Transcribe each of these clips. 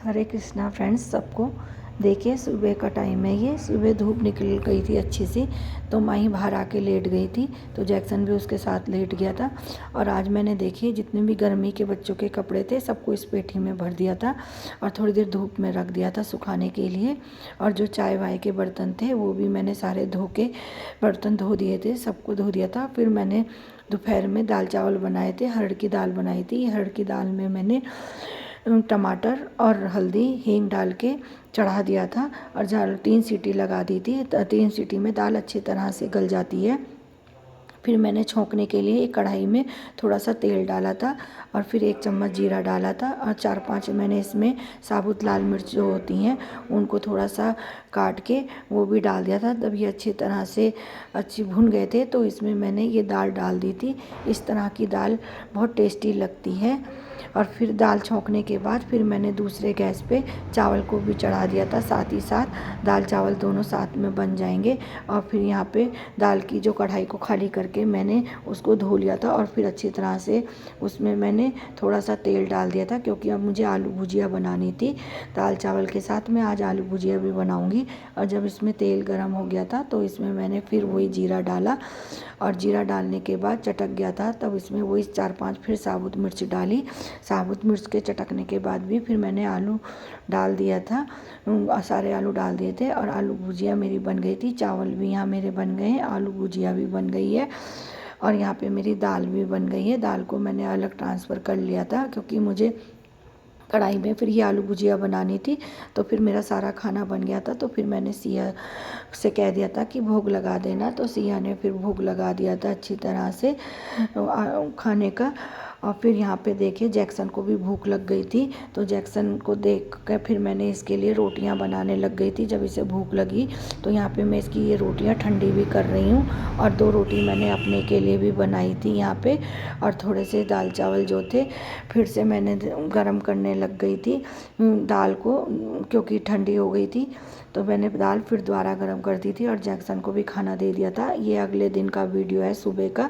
हरे Krishna friends सबको। देखिए सुबह का टाइम है, ये सुबह धूप निकल गई थी अच्छी सी, तो माही बाहर आके लेट गई थी, तो जैक्सन भी उसके साथ लेट गया था। और आज मैंने देखिए जितने भी गर्मी के बच्चों के कपड़े थे सबको इस पेठी में भर दिया था और थोड़ी देर धूप में रख दिया था सुखाने के लिए। और जो चाय वाय के बर्तन थे वो भी मैंने सारे धो के बर्तन धो दिए थे, सबको धो दिया था। फिर मैंने दोपहर में दाल चावल बनाए थे, हरड़ की दाल बनाई थी। हरड़ की दाल में मैंने टमाटर और हल्दी हींग डाल के चढ़ा दिया था और 3 सीटी लगा दी थी। 3 सीटी में दाल अच्छी तरह से गल जाती है। फिर मैंने छोंकने के लिए एक कढ़ाई में थोड़ा सा तेल डाला था और फिर 1 चम्मच जीरा डाला था और 4-5 मैंने इसमें साबुत लाल मिर्च जो होती हैं उनको थोड़ा सा काट के वो भी डाल दिया था। तब ये अच्छी तरह से भुन गए थे तो इसमें मैंने ये दाल डाल दी थी। इस तरह की दाल बहुत टेस्टी लगती है। और फिर दाल छोंकने के बाद फिर मैंने दूसरे गैस पे चावल को भी चढ़ा दिया था, साथ ही साथ दाल चावल दोनों साथ में बन जाएंगे। और फिर यहाँ पे दाल की जो कढ़ाई को खाली करके मैंने उसको धो लिया था और फिर अच्छी तरह से उसमें मैंने थोड़ा सा तेल डाल दिया था, क्योंकि अब मुझे आलू भुजिया बनानी थी। दाल चावल के साथ मैं आज आलू भुजिया भी बनाऊंगी। और जब इसमें तेल गर्म हो गया था तो इसमें मैंने फिर वही जीरा डाला और जीरा डालने के बाद चटक गया था, तब इसमें वही 4-5 फिर साबुत मिर्च डाली। साबुत मिर्च के चटकने के बाद भी फिर मैंने आलू डाल दिया था, सारे आलू डाल दिए थे और आलू भुजिया मेरी बन गई थी। चावल भी यहाँ मेरे बन गए हैं, आलू भुजिया भी बन गई है और यहाँ पे मेरी दाल भी बन गई है। दाल को मैंने अलग ट्रांसफ़र कर लिया था, क्योंकि मुझे कढ़ाई में फिर ये आलू भुजिया बनानी थी। तो फिर मेरा सारा खाना बन गया था, तो फिर मैंने सिया से कह दिया था कि भोग लगा देना, तो सिया ने फिर भोग लगा दिया था अच्छी तरह से खाने का। और फिर यहाँ पे देखिए जैक्सन को भी भूख लग गई थी, तो जैक्सन को देख कर फिर मैंने इसके लिए रोटियाँ बनाने लग गई थी। जब इसे भूख लगी तो यहाँ पे मैं इसकी ये रोटियाँ ठंडी भी कर रही हूँ और 2 रोटी मैंने अपने के लिए भी बनाई थी यहाँ पे। और थोड़े से दाल चावल जो थे फिर से मैंने गरम करने लग गई थी दाल को, क्योंकि ठंडी हो गई थी। तो मैंने दाल फिर दोबारा गरम कर दी थी और जैक्सन को भी खाना दे दिया था। ये अगले दिन का वीडियो है सुबह का।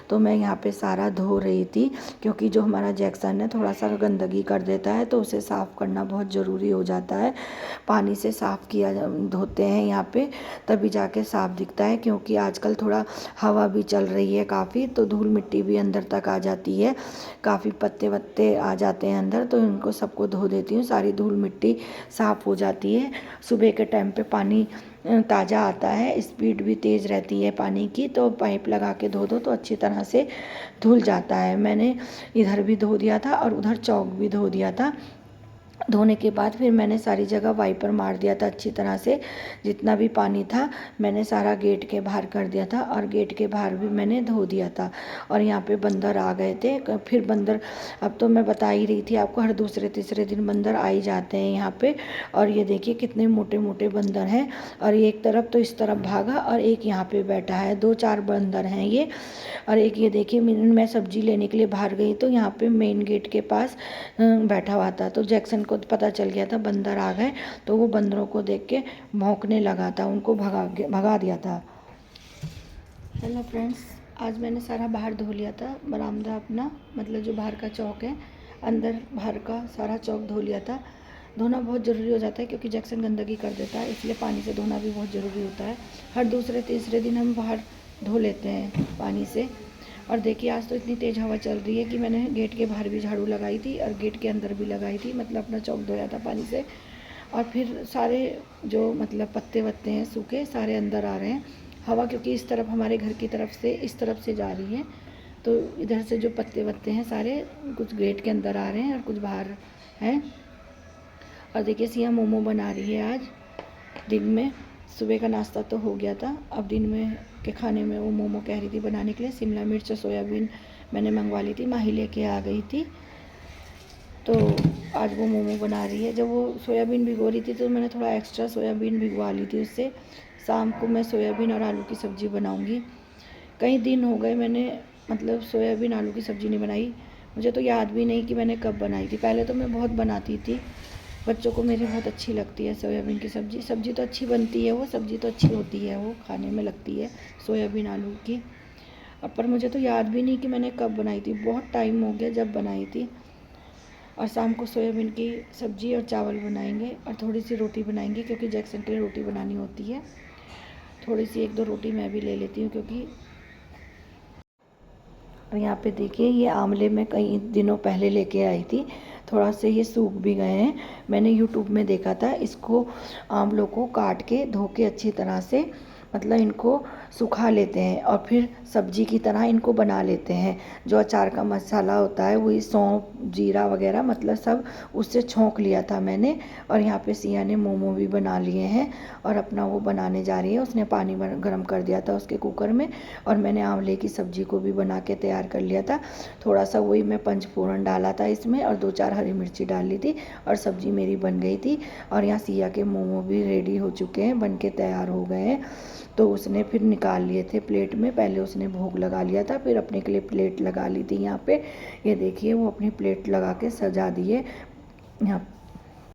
तो मैं यहाँ पे सारा धो रही थी, क्योंकि जो हमारा जैक्सन है थोड़ा सा गंदगी कर देता है, तो उसे साफ़ करना बहुत ज़रूरी हो जाता है। पानी से साफ़ किया धोते हैं यहाँ पे, तभी जाके साफ़ दिखता है। क्योंकि आजकल थोड़ा हवा भी चल रही है काफ़ी, तो धूल मिट्टी भी अंदर तक आ जाती है, काफ़ी पत्ते वत्ते आ जाते हैं अंदर, तो इनको सबको धो देती हूँ। सारी धूल मिट्टी साफ़ हो जाती है। सुबह के टाइम पे पानी ताज़ा आता है, स्पीड भी तेज़ रहती है पानी की, तो पाइप लगा के धो दो तो अच्छी तरह से धुल जाता है। मैंने इधर भी धो दिया था और उधर चौक भी धो दिया था। धोने के बाद फिर मैंने सारी जगह वाइपर मार दिया था अच्छी तरह से। जितना भी पानी था मैंने सारा गेट के बाहर कर दिया था और गेट के बाहर भी मैंने धो दिया था। और यहाँ पे बंदर आ गए थे, फिर बंदर, अब तो मैं बता ही रही थी आपको, हर दूसरे तीसरे दिन बंदर आ ही जाते हैं यहाँ पे। और ये देखिए कितने मोटे मोटे बंदर हैं, और एक तरफ तो इस तरफ भागा और एक यहाँ पे बैठा है। 2-4 बंदर हैं ये। और एक ये देखिए मैं सब्जी लेने के लिए बाहर गई तो यहाँ पे मेन गेट के पास बैठा हुआ था, तो जैक्सन को पता चल गया था बंदर आ गए, तो वो बंदरों को देख के भौंकने लगा था, उनको भगा दिया था। हेलो फ्रेंड्स, आज मैंने सारा बाहर धो लिया था, बरामदा अपना, मतलब जो बाहर का चौक है, अंदर बाहर का सारा चौक धो लिया था। धोना बहुत ज़रूरी हो जाता है, क्योंकि जैक्सन गंदगी कर देता है, इसलिए पानी से धोना भी बहुत ज़रूरी होता है। हर दूसरे तीसरे दिन हम बाहर धो लेते हैं पानी से। और देखिए आज तो इतनी तेज़ हवा चल रही है कि मैंने गेट के बाहर भी झाड़ू लगाई थी और गेट के अंदर भी लगाई थी, मतलब अपना चौक धोया था पानी से। और फिर सारे जो मतलब पत्ते वत्ते हैं सूखे सारे अंदर आ रहे हैं। हवा क्योंकि इस तरफ हमारे घर की तरफ से इस तरफ से जा रही है, तो इधर से जो पत्ते वत्ते हैं सारे कुछ गेट के अंदर आ रहे हैं और कुछ बाहर हैं। और देखिए सिया मोमो बना रही है आज दिन में। सुबह का नाश्ता तो हो गया था, अब दिन में के खाने में वो मोमो कह रही थी बनाने के लिए। शिमला मिर्च और सोयाबीन मैंने मंगवा ली थी, माही लेके आ गई थी, तो आज वो मोमो बना रही है। जब वो सोयाबीन भिगो रही थी तो मैंने थोड़ा एक्स्ट्रा सोयाबीन भिगवा ली थी उससे। शाम को मैं सोयाबीन और आलू की सब्ज़ी बनाऊंगी। कई दिन हो गए मैंने मतलब सोयाबीन आलू की सब्ज़ी नहीं बनाई, मुझे तो याद भी नहीं कि मैंने कब बनाई थी। पहले तो मैं बहुत बनाती थी, बच्चों को मेरी बहुत अच्छी लगती है सोयाबीन की सब्ज़ी। सब्ज़ी तो अच्छी बनती है, वो सब्ज़ी तो अच्छी होती है, वो खाने में लगती है सोयाबीन आलू की। अब पर मुझे तो याद भी नहीं कि मैंने कब बनाई थी, बहुत टाइम हो गया जब बनाई थी। और शाम को सोयाबीन की सब्ज़ी और चावल बनाएंगे और थोड़ी सी रोटी बनाएंगे, क्योंकि जैक्सन के लिए रोटी बनानी होती है। थोड़ी सी 1-2 रोटी मैं भी ले लेती हूँ क्योंकि। और यहाँ पे देखिए ये आंवले मैं कई दिनों पहले लेके आई थी, थोड़ा से ये सूख भी गए हैं। मैंने यूट्यूब में देखा था, इसको आंवलों को काट के धो के अच्छी तरह से, मतलब इनको सुखा लेते हैं और फिर सब्जी की तरह इनको बना लेते हैं। जो अचार का मसाला होता है वही सौंफ जीरा वगैरह मतलब सब उससे छोंक लिया था मैंने। और यहाँ पे सिया ने मोमो भी बना लिए हैं और अपना वो बनाने जा रही है। उसने पानी गर्म कर दिया था उसके कुकर में, और मैंने आंवले की सब्ज़ी को भी बना के तैयार कर लिया था। थोड़ा सा वही मैं पंचफोरन डाला था इसमें और 2-4 हरी मिर्ची डाल ली थी और सब्ज़ी मेरी बन गई थी। और यहाँ सिया के मोमो भी रेडी हो चुके हैं, बन के तैयार हो गए हैं। तो उसने फिर निकाल लिए थे प्लेट में, पहले उसने भोग लगा लिया था, फिर अपने के लिए प्लेट लगा ली थी। यहाँ पे ये देखिए वो अपनी प्लेट लगा के सजा दिए। यहाँ